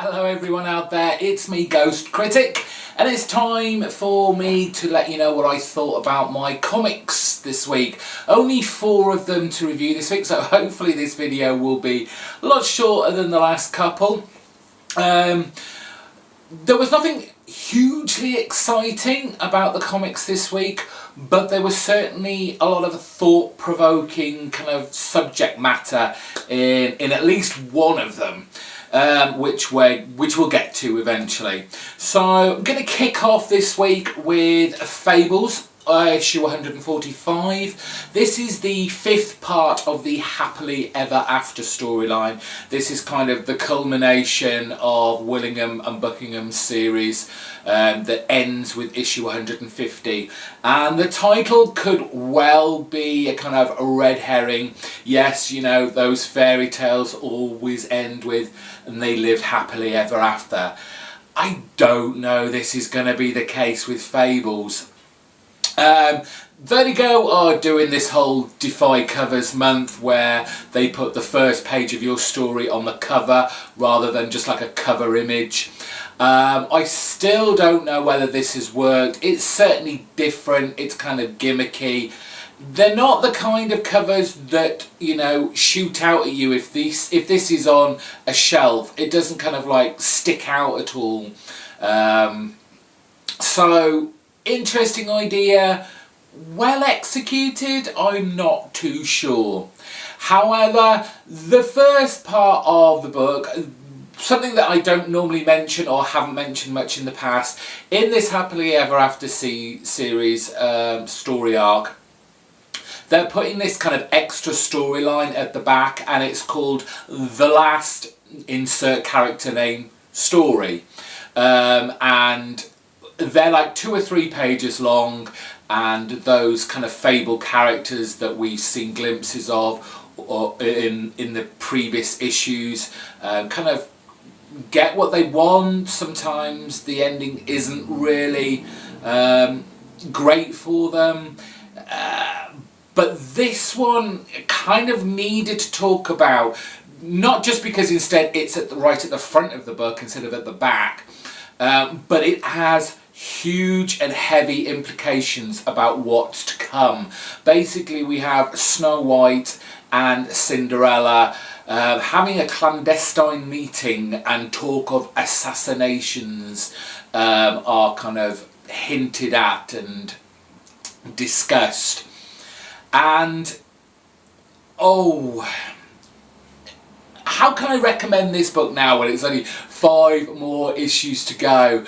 Hello everyone out there, it's me GhostCritic, and it's time for me to let you know what I thought about my comics this week. Only 4 of them to review this week, so hopefully this video will be a lot shorter than the last couple. There was nothing hugely exciting about the comics this week, but there was certainly a lot of thought-provoking kind of subject matter in at least one of them. Which we'll get to eventually. So I'm going to kick off this week with Fables, issue 145. This is the 5th part of the Happily Ever After storyline. This is kind of the culmination of Willingham and Buckingham's series that ends with issue 150. And the title could well be a kind of a red herring. Yes, you know, those fairy tales always end with "and they lived happily ever after." I don't know this is going to be the case with Fables. Vertigo are doing this whole Defy Covers month where they put the first page of your story on the cover rather than just like a cover image. I still don't know whether this has worked. It's certainly different, it's kind of gimmicky. They're not the kind of covers that, you know, shoot out at you. If this is on a shelf, it doesn't kind of like stick out at all. So, interesting idea. Well executed, I'm not too sure. However, the first part of the book, something that I don't normally mention or haven't mentioned much in the past, in this Happily Ever After series story arc, they're putting this kind of extra storyline at the back, and it's called The Last Insert Character Name Story. And they're like 2 or 3 pages long, and those kind of Fable characters that we've seen glimpses of in the previous issues kind of get what they want. Sometimes the ending isn't really great for them. But this one kind of needed to talk about, not just because instead it's right at the front of the book instead of at the back, but it has huge and heavy implications about what's to come. Basically, we have Snow White and Cinderella having a clandestine meeting, and talk of assassinations are kind of hinted at and discussed. And oh, how can I recommend this book now when it's only 5 more issues to go?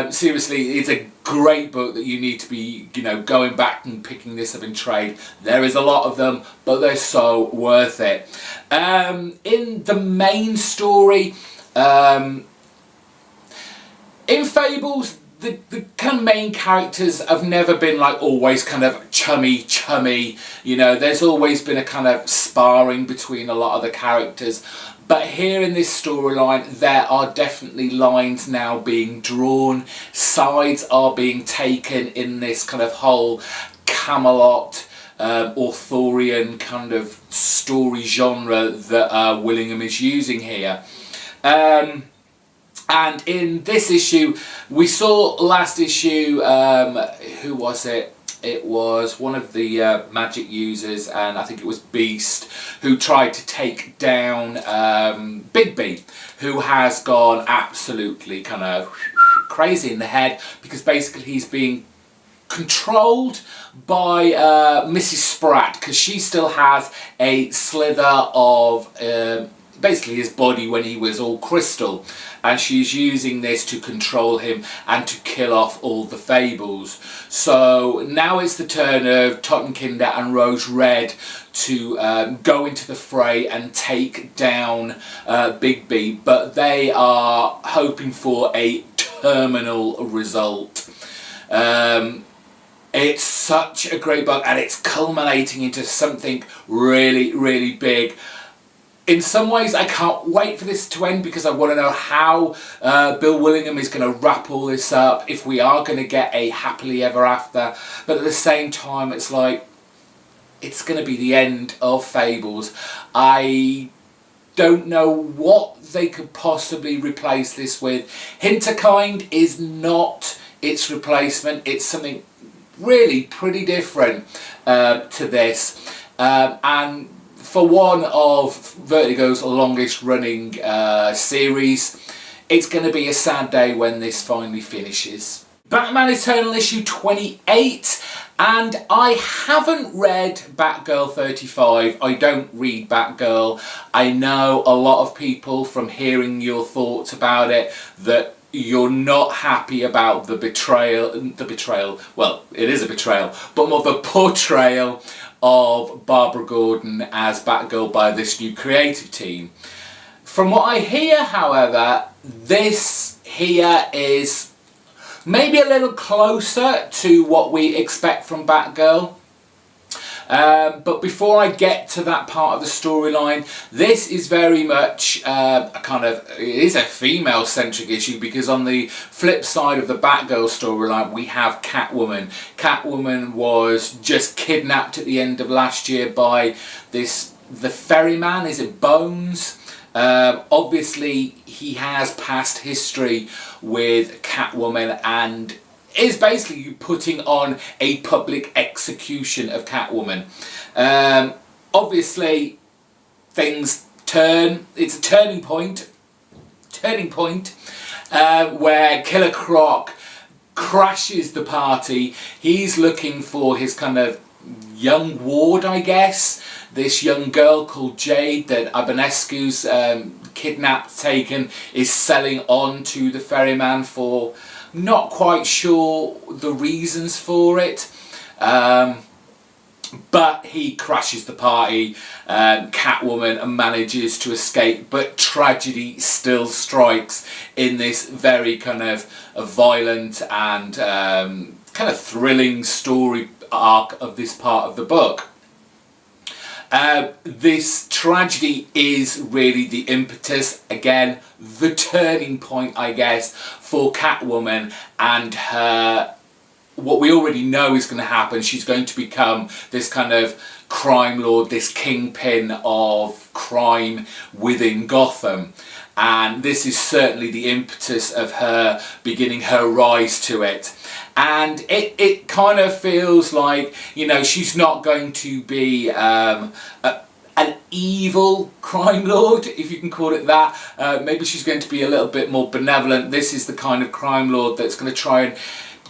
Seriously, it's a great book that you need to be, you know, going back and picking this up in trade. There is a lot of them, but they're so worth it. In the main story, in Fables, the kind of main characters have never been like always kind of chummy, you know, there's always been a kind of sparring between a lot of the characters. But here in this storyline, there are definitely lines now being drawn, sides are being taken in this kind of whole Camelot, Arthurian kind of story genre that Willingham is using here. And in this issue, we saw last issue, who was it? It was one of the magic users, and I think it was Beast, who tried to take down Bigby, who has gone absolutely kind of crazy in the head, because basically he's being controlled by Mrs. Spratt, because she still has a slither of basically his body when he was all crystal, and she's using this to control him and to kill off all the Fables. So now it's the turn of Tottenkinder and Rose Red to go into the fray and take down Bigby, but they are hoping for a terminal result. It's such a great book, and it's culminating into something really, really big. In some ways, I can't wait for this to end, because I want to know how Bill Willingham is going to wrap all this up, if we are going to get a Happily Ever After. But at the same time, it's like, it's going to be the end of Fables. I don't know what they could possibly replace this with. Hinterkind is not its replacement. It's something really pretty different to this. And for one of Vertigo's longest running series, it's going to be a sad day when this finally finishes. Batman Eternal issue 28, and I haven't read Batgirl 35. I don't read Batgirl. I know a lot of people, from hearing your thoughts about it, that you're not happy about the betrayal, well, it is a betrayal, but more the portrayal of Barbara Gordon as Batgirl by this new creative team. From what I hear, however, this here is maybe a little closer to what we expect from Batgirl. But before I get to that part of the storyline, this is very much it is a female-centric issue, because on the flip side of the Batgirl storyline, we have Catwoman. Catwoman was just kidnapped at the end of last year by the ferryman, is it Bones? Obviously, he has past history with Catwoman and is basically putting on a public execution of Catwoman. Obviously, things turn. It's a turning point, where Killer Croc crashes the party. He's looking for his kind of young ward, I guess. This young girl called Jade that Abanescu's kidnapped, taken, is selling on to the ferryman for not quite sure the reasons for it. But he crashes the party. Catwoman manages to escape, but tragedy still strikes in this very kind of violent and kind of thrilling story arc of this part of the book. This tragedy is really the impetus, again, the turning point, I guess, for Catwoman and her. What we already know is going to happen. She's going to become this kind of crime lord, this kingpin of crime within Gotham. And this is certainly the impetus of her beginning her rise to it. And it kind of feels like, you know, she's not going to be an evil crime lord, if you can call it that. Maybe she's going to be a little bit more benevolent. This is the kind of crime lord that's going to try and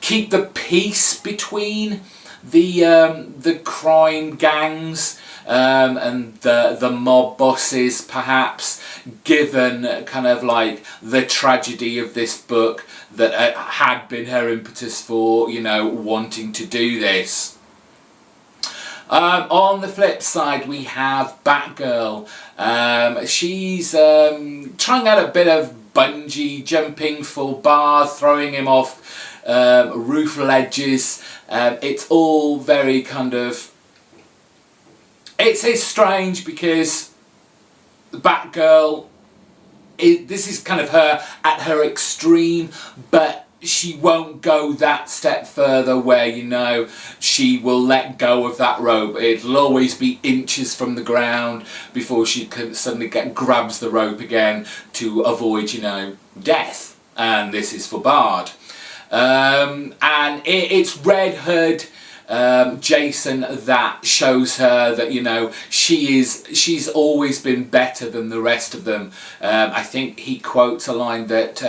keep the peace between the crime gangs and the mob bosses, perhaps, given kind of like the tragedy of this book that had been her impetus for, you know, wanting to do this. On the flip side, we have Batgirl. She's trying out a bit of bungee jumping for Bard, throwing him off roof ledges. It's all very kind of... It's strange because Batgirl, this is kind of her at her extreme, but she won't go that step further where, you know, she will let go of that rope. It'll always be inches from the ground before she can suddenly grabs the rope again to avoid, you know, death. And this is for Bard. And it's Red Hood Jason that shows her that, you know, she's always been better than the rest of them. I think he quotes a line that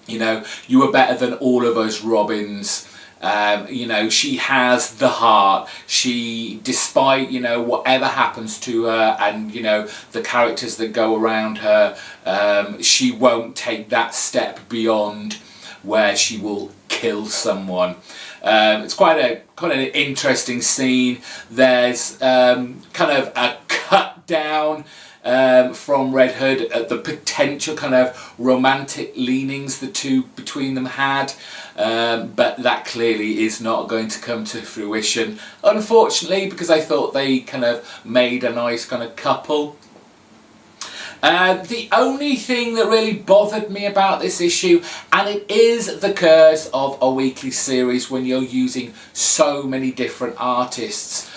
you know, you were better than all of us Robins. You know, she has the heart. She, despite, you know, whatever happens to her and, you know, the characters that go around her, she won't take that step beyond where she will kill someone. It's quite an interesting scene. There's kind of a cut down from Red Hood at the potential kind of romantic leanings the two between them had, but that clearly is not going to come to fruition, unfortunately, because I thought they kind of made a nice kind of couple. The only thing that really bothered me about this issue, and it is the curse of a weekly series when you're using so many different artists,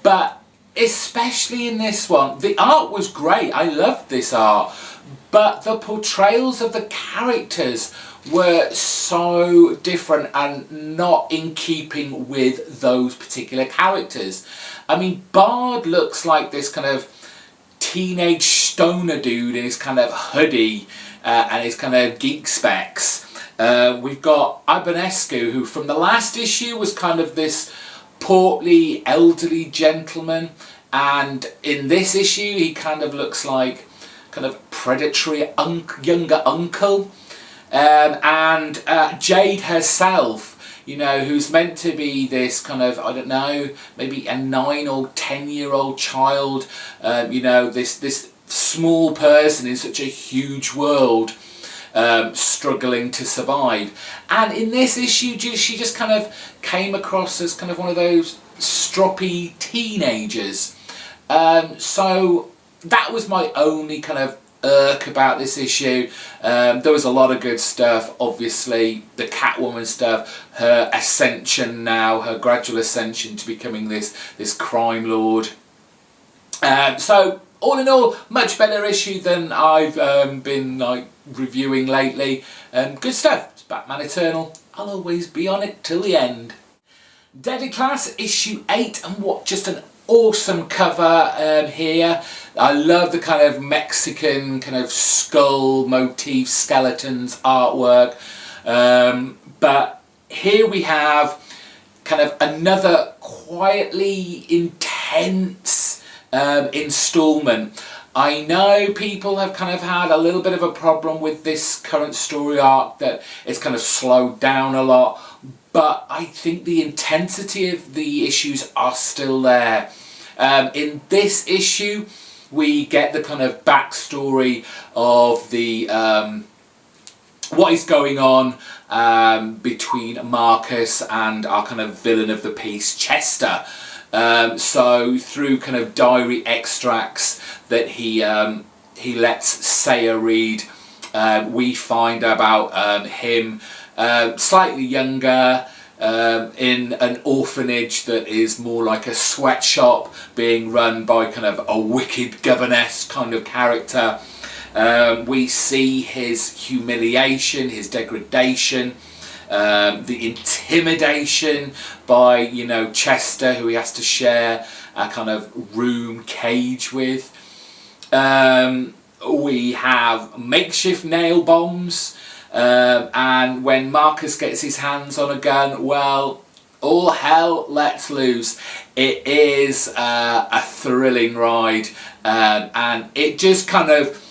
but especially in this one. The art was great, I loved this art, but the portrayals of the characters were so different and not in keeping with those particular characters. I mean, Bard looks like this kind of teenage stoner dude in his kind of hoodie and his kind of geek specs. We've got Ibanescu, who from the last issue was kind of this portly elderly gentleman, and in this issue he kind of looks like kind of predatory younger uncle. And Jade herself, you know, who's meant to be this kind of, I don't know, maybe a 9 or 10-year-old child, you know, this small person in such a huge world, struggling to survive. And in this issue, she just kind of came across as kind of one of those stroppy teenagers. So that was my only kind of irk about this issue. There was a lot of good stuff, obviously the Catwoman stuff, her ascension now, her gradual ascension to becoming this crime lord. So all in all, much better issue than I've been like reviewing lately. Good stuff. It's Batman Eternal. I'll always be on it till the end. Deadly Class issue 8, and what just an awesome cover here. I love the kind of Mexican kind of skull motif skeletons artwork, but here we have kind of another quietly intense installment. I know people have kind of had a little bit of a problem with this current story arc, that it's kind of slowed down a lot, but I think the intensity of the issues are still there. In this issue, we get the kind of backstory of the what is going on between Marcus and our kind of villain of the piece, Chester. So through kind of diary extracts that he lets Saya read, we find about him slightly younger, in an orphanage that is more like a sweatshop being run by kind of a wicked governess kind of character. We see his humiliation, his degradation, the intimidation by, you know, Chester, who he has to share a kind of room cage with. We have makeshift nail bombs. And when Marcus gets his hands on a gun, well, all hell lets loose. It is a thrilling ride, and it just kind of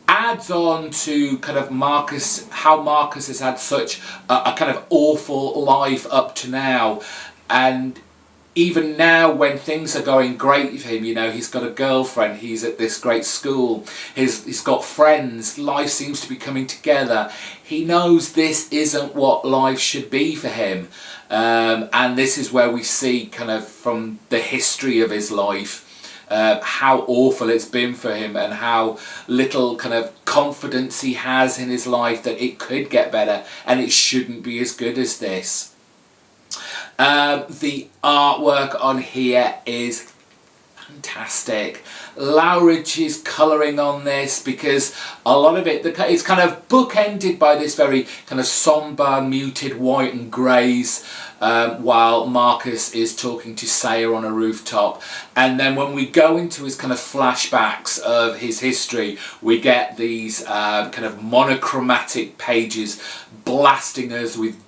adds on to kind of Marcus, how Marcus has had such a kind of awful life up to now, and even now when things are going great for him, you know, he's got a girlfriend, he's at this great school, he's got friends, life seems to be coming together. He knows this isn't what life should be for him. And this is where we see kind of from the history of his life, how awful it's been for him and how little kind of confidence he has in his life that it could get better and it shouldn't be as good as this. The artwork on here is fantastic. Lowridge's colouring on this, because a lot of it, it's kind of bookended by this very kind of sombre, muted white and greys, while Marcus is talking to Saya on a rooftop. And then when we go into his kind of flashbacks of his history, we get these kind of monochromatic pages blasting us with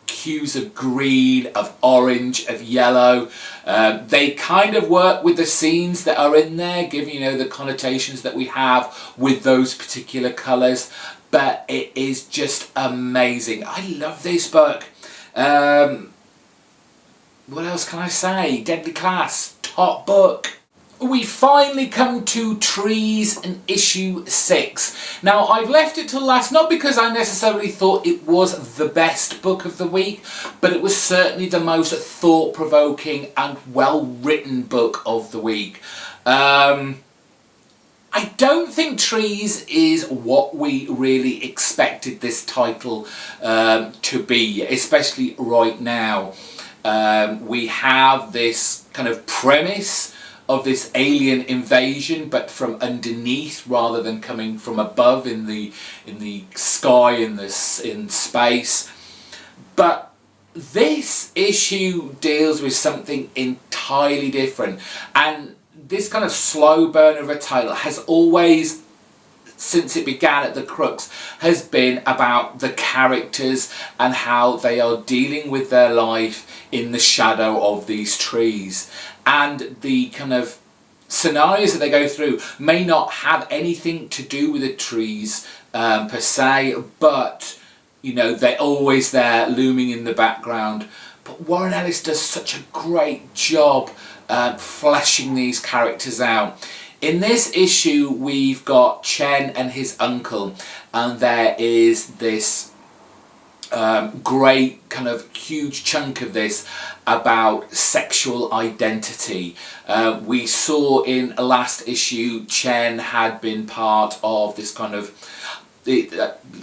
hues of green, of orange, of yellow. They kind of work with the scenes that are in there, giving, you know, the connotations that we have with those particular colours. But it is just amazing. I love this book. What else can I say? Deadly Class, top book. We finally come to Trees in issue 6. Now, I've left it till last, not because I necessarily thought it was the best book of the week, but it was certainly the most thought-provoking and well-written book of the week. I don't think Trees is what we really expected this title to be, especially right now. We have this kind of premise of this alien invasion, but from underneath rather than coming from above in the sky, in space. But this issue deals with something entirely different, and this kind of slow burn of a title has always, since it began at the crux, has been about the characters and how they are dealing with their life in the shadow of these trees. And the kind of scenarios that they go through may not have anything to do with the trees per se, but you know, they're always there looming in the background. But Warren Ellis does such a great job fleshing these characters out. In this issue we've got Chen and his uncle, and there is this great kind of huge chunk of this about sexual identity. We saw in a last issue Chen had been part of this kind of,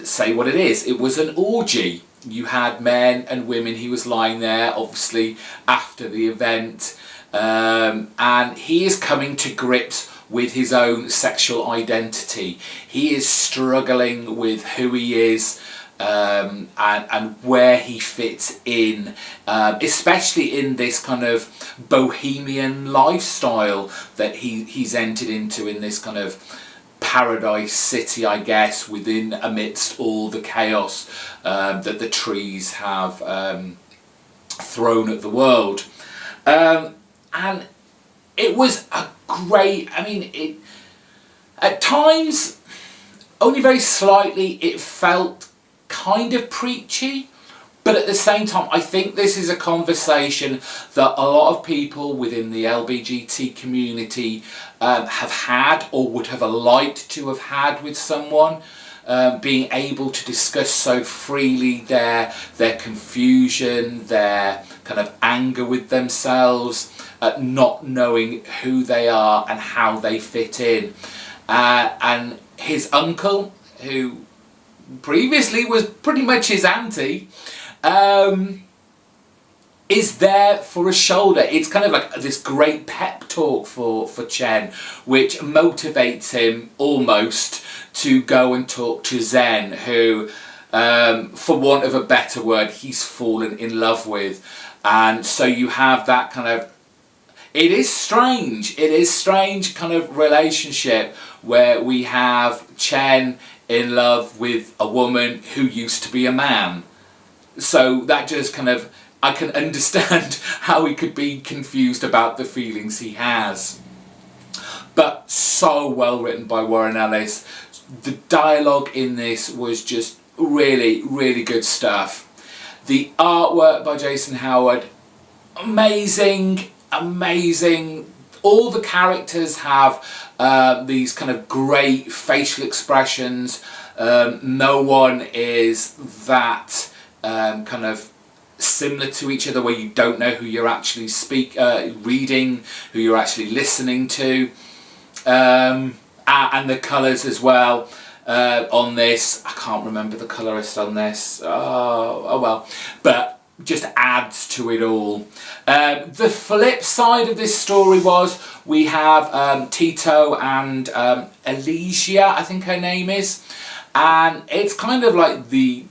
say what it is, it was an orgy. You had men and women, he was lying there obviously after the event, and he is coming to grips with his own sexual identity. He is struggling with who he is and where he fits in, especially in this kind of bohemian lifestyle that he's entered into in this kind of paradise city, I guess, amidst all the chaos that the trees have thrown at the world. And it was a great, I mean, at times, only very slightly, it felt kind of preachy, but at the same time, I think this is a conversation that a lot of people within the LGBT community have had, or would have liked to have had with someone, being able to discuss so freely their confusion, their kind of anger with themselves, not knowing who they are and how they fit in. And his uncle, who previously was pretty much his auntie, is there for a shoulder. It's kind of like this great pep talk for Chen, which motivates him almost to go and talk to Zen, who, for want of a better word, he's fallen in love with. And so you have that kind of, it is strange kind of relationship where we have Chen in love with a woman who used to be a man. So that just kind of, I can understand how he could be confused about the feelings he has. But so well written by Warren Ellis. The dialogue in this was just really, really good stuff. The artwork by Jason Howard, amazing, amazing. All the characters have these kind of great facial expressions. No one is that kind of similar to each other, where you don't know who you're actually reading, who you're actually listening to. And the colours as well on this. I can't remember the colourist on this. Oh well. But just adds to it all. The flip side of this story was we have Tito and Elysia, I think her name is, and it's kind of like the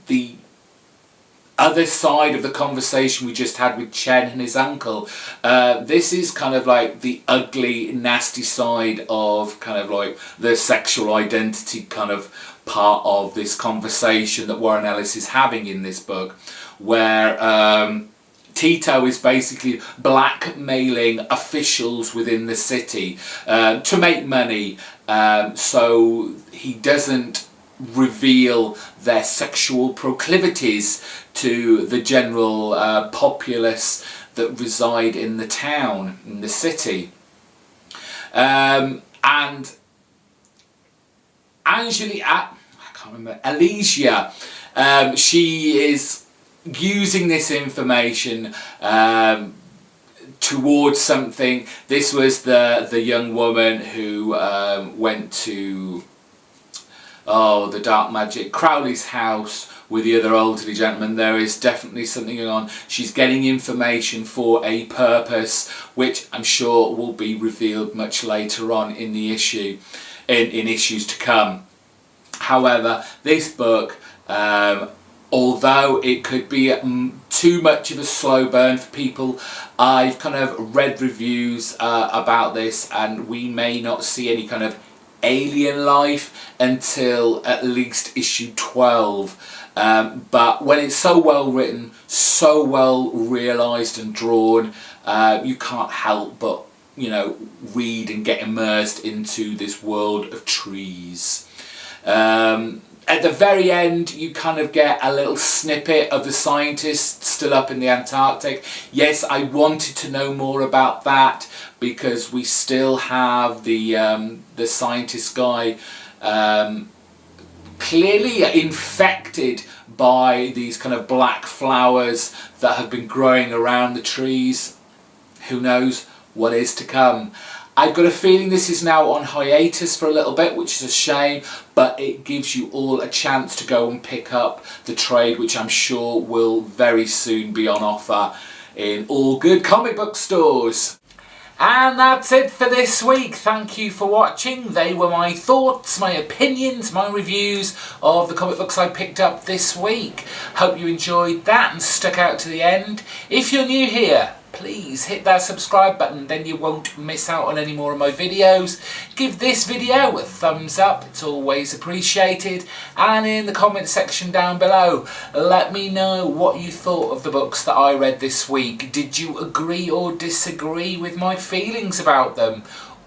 other side of the conversation we just had with Chen and his uncle. This is kind of like the ugly, nasty side of kind of like the sexual identity kind of part of this conversation that Warren Ellis is having in this book, where Tito is basically blackmailing officials within the city to make money, so he doesn't reveal their sexual proclivities to the general populace that reside in the town, in the city. And Angeli, I can't remember, Elysia, she is using this information towards something. This was the young woman who went to the dark magic Crowley's house with the other elderly gentleman. There is definitely something going on. She's getting information for a purpose, which I'm sure will be revealed much later on in the issue, in issues to come. However, this book, although it could be too much of a slow burn for people, I've kind of read reviews about this, and we may not see any kind of alien life until at least issue 12. But when it's so well written, so well realised and drawn, you can't help but, you know, read and get immersed into this world of trees. At the very end, you kind of get a little snippet of the scientists still up in the Antarctic. Yes, I wanted to know more about that, because we still have the scientist guy clearly infected by these kind of black flowers that have been growing around the trees. Who knows what is to come? I've got a feeling this is now on hiatus for a little bit, which is a shame, but it gives you all a chance to go and pick up the trade, which I'm sure will very soon be on offer in all good comic book stores. And that's it for this week. Thank you for watching. They were my thoughts, my opinions, my reviews of the comic books I picked up this week. Hope you enjoyed that and stuck out to the end. If you're new here, please hit that subscribe button, then you won't miss out on any more of my videos. Give this video a thumbs up, it's always appreciated. And in the comment section down below, let me know what you thought of the books that I read this week. Did you agree or disagree with my feelings about them?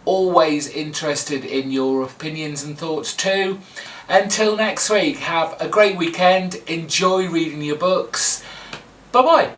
Always interested in your opinions and thoughts too. Until next week, have a great weekend, enjoy reading your books. Bye bye.